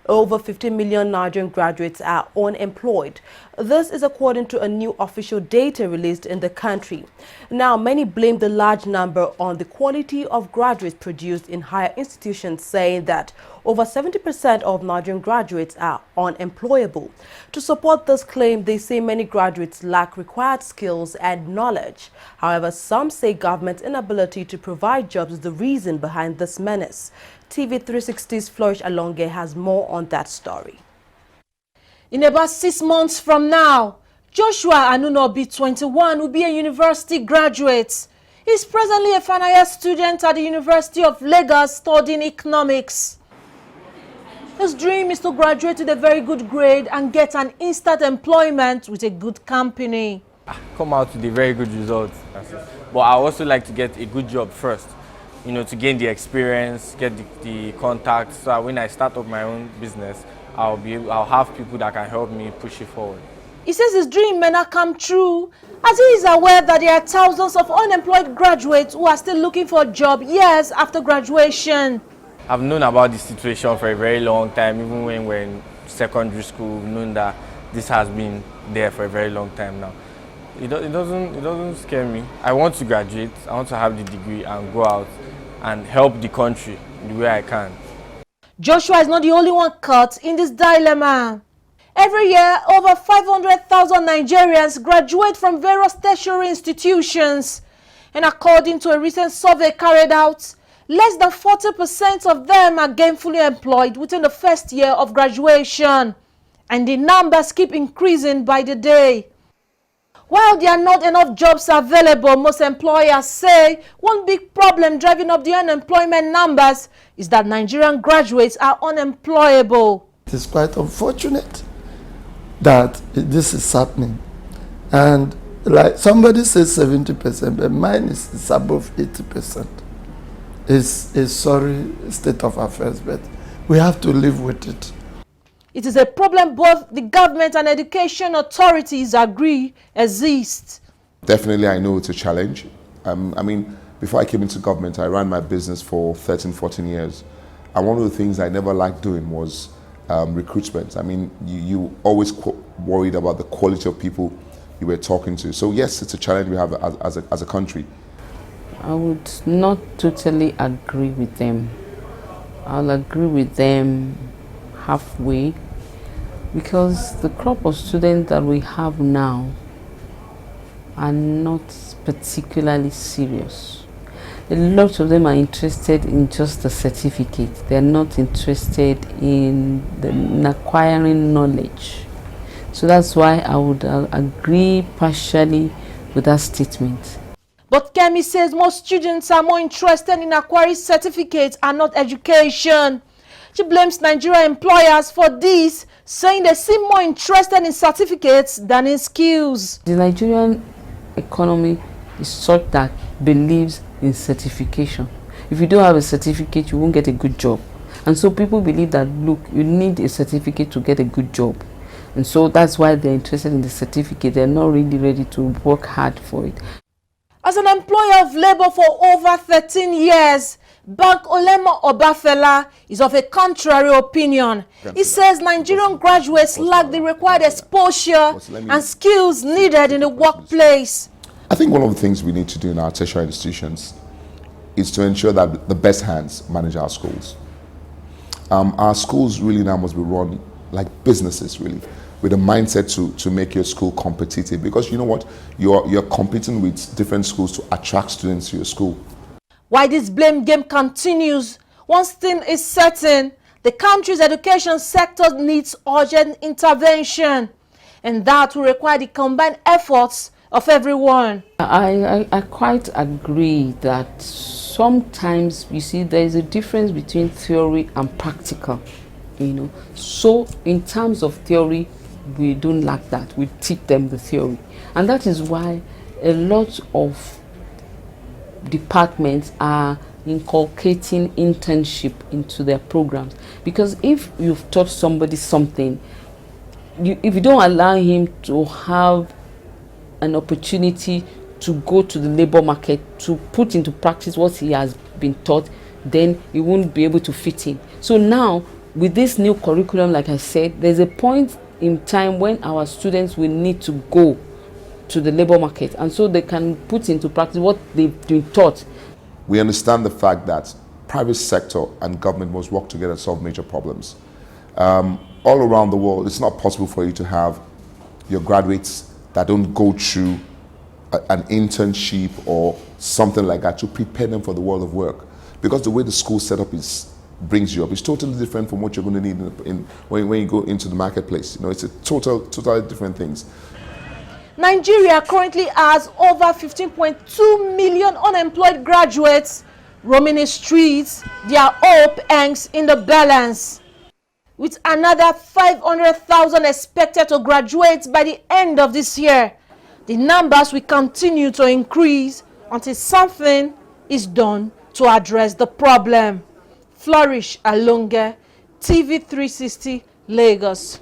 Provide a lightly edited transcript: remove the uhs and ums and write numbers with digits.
Over 50 million Nigerian graduates are unemployed. This is according to a new official data released in the country. Now, many blame the large number on the quality of graduates produced in higher institutions, saying that over 70% of Nigerian graduates are unemployable. To support this claim, they say many graduates lack required skills and knowledge. However, some say government's inability to provide jobs is the reason behind this menace. TV 360's Flourish Alonge has more on that story. In about 6 months from now, Joshua Anunobi, 21, will be a university graduate. He's presently a final year student at the University of Lagos studying economics. His dream is to graduate with a very good grade and get an instant employment with a good company. Come out with a very good result. But I also like to get a good job first, you know, to gain the experience, get the contacts, so when I start up my own business, I'll have people that can help me push it forward. He says his dream may not come true, as he is aware that there are thousands of unemployed graduates who are still looking for a job years after graduation. I've known about this situation for a very long time. Even when we're in secondary school, we've known that this has been there for a very long time now. It doesn't scare me. I want to graduate, I want to have the degree and go out and help the country the way I can. Joshua is not the only one caught in this dilemma. Every year, over 500,000 Nigerians graduate from various tertiary institutions. And according to a recent survey carried out, less than 40% of them are gainfully employed within the first year of graduation. And the numbers keep increasing by the day. While there are not enough jobs available, most employers say one big problem driving up the unemployment numbers is that Nigerian graduates are unemployable. It is quite unfortunate that this is happening. And like somebody says 70%, but mine is above 80%. It's a sorry state of affairs, but we have to live with it. It is a problem both the government and education authorities agree exists. Definitely, I know it's a challenge. I mean, before I came into government, I ran my business for 13, 14 years. And one of the things I never liked doing was recruitment. I mean, you always worried about the quality of people you were talking to. So yes, it's a challenge we have as a country. I would not totally agree with them. I'll agree with them halfway, because the crop of students that we have now are not particularly serious. A lot of them are interested in just a certificate. They're not interested in acquiring knowledge. So that's why I would agree partially with that statement. But Kemi says most students are more interested in acquiring certificates and not education. She blames Nigerian employers for this, saying they seem more interested in certificates than in skills. The Nigerian economy is such that believes in certification. If you don't have a certificate, you won't get a good job. And so people believe that, look, you need a certificate to get a good job. And so that's why they're interested in the certificate. They're not really ready to work hard for it. As an employer of labor for over 13 years, Bank Olemo Obafela is of a contrary opinion. He says Nigerian graduates lack the required exposure and skills needed in the workplace. I think one of the things we need to do in our tertiary institutions is to ensure that the best hands manage our schools. Our schools really now must be run like businesses, really, with a mindset to make your school competitive, because you know what, you're competing with different schools to attract students to your school. While this blame game continues, one thing is certain: the country's education sector needs urgent intervention, and that will require the combined efforts of everyone. I quite agree that sometimes, you see, there is a difference between theory and practical, you know. So in terms of theory, we don't lack that. We teach them the theory, and that is why a lot of departments are inculcating internship into their programs, because if you've taught somebody something, if you don't allow him to have an opportunity to go to the labor market to put into practice what he has been taught, then he won't be able to fit in. So now with this new curriculum, like I said, there's a point in time when our students will need to go to the labor market, and so they can put into practice what they've been taught. We understand the fact that private sector and government must work together to solve major problems. All around the world, it's not possible for you to have your graduates that don't go through an internship or something like that to prepare them for the world of work. Because the way the school setup brings you up is totally different from what you're going to need when you go into the marketplace. You know, it's a totally different things. Nigeria currently has over 15.2 million unemployed graduates roaming the streets. Their hope hangs in the balance, with another 500,000 expected to graduate by the end of this year. The numbers will continue to increase until something is done to address the problem. Flourish Alonge, TV 360, Lagos.